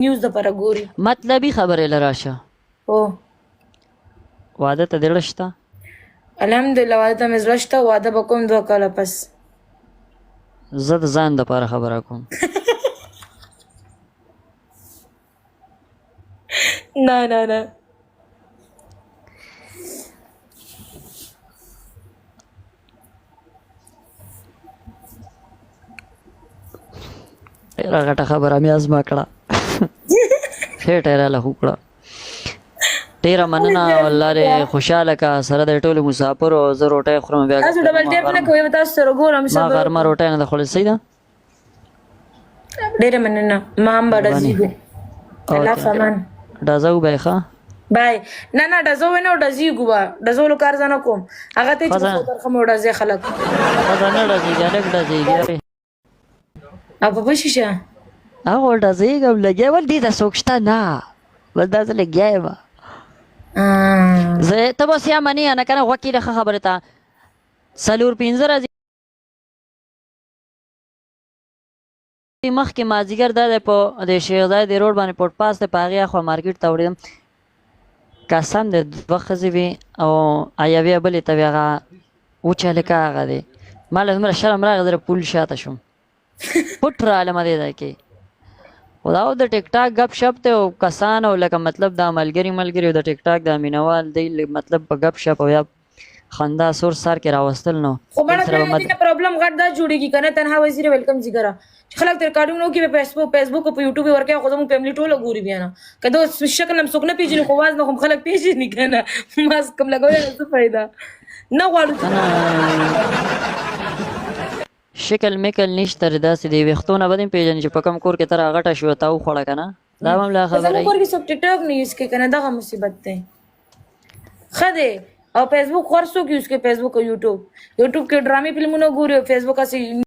نیوز د پر ګوري مطلبي خبره لراشه او واده ته دړه شته الحمدلله واده ته مې زړه شته واده به کوم 2 کاله پس زه د ځان دپاره خبره کوم نه نه نه ډېره غټه خبره مې ازما کړه خېټه یې راله وکړه ډېره مننه والله دې خوشحاله که سره د ټولو مسافرو زه روټۍ خورم بیا تاسو ډبل ټیپ نه کوئ تاسو سره ګورم ما غرمه روټۍ نه ده خوړل صحیح ده ډېره مننه ما هم به ډزیږو الله فامان ډزه وبی ښه بای نه نه ډزو ونه ډزیږو به ډزولو کار زه نه کوم هغه ته چې درخه مو ډزې خلک ښځه نه ډزېږي هلک ډزېږي او په شیشه هغه ډزېږم لګیا ول دې ته څوک شته نه بس دا زه لګیا یم زه ته بس یا منې نه که نه غوږ کښېږده ښه خبرې ته 4-5 ورځې مخکې مازدیګر دا دی په د شیخ زاید روډ باندې پټ پاس دی په هغې اخوا مارکېټ ته وړېدم قسم دی 2 ښځې وې او یوې بلې ته وې هغه وچه هلکه هغه دی ما له دومره شرم راغی زه د پول شاته شوم پټ رالمه دې ځای کې خو دا د ټیک ټاک گپ شپ دی او کسان او لکه مطلب دا ملګري او د ټیک ټاک د مینوال دی مطلب په گپ شپ او یا خندا سور سر کې راوستل نو خو مړه دې پرابلم غټ دا جوړیږي کنه تنها وزیر ویلکم زیګرا چې خلک تر کارډینګ نو کې په فیسبوک او په یوټیوب ورکه خو زموږ فیملی ټوله ګوري بیا نه کله شکل هم څوک نه پیژني خو واز نه هم خلک پیژني کنه ماسک کوم لګول څه فائدہ نه غواړو شکل میکل نشته داسې دی ویښتونه به دې پیژني چې په کوم کور کې ته راغټه شوې تا وخوړه که نه دا به هم لا خبره زموږ کور کې څوک ټیک ټاک نه یوز کوي که نه دغه مصیبت دی ښه دی او فیسبوک خور څوک یوز کوي فیسبوک او یوټیوب کې ډرامې فلمونه ګوري او فیسبوک هسې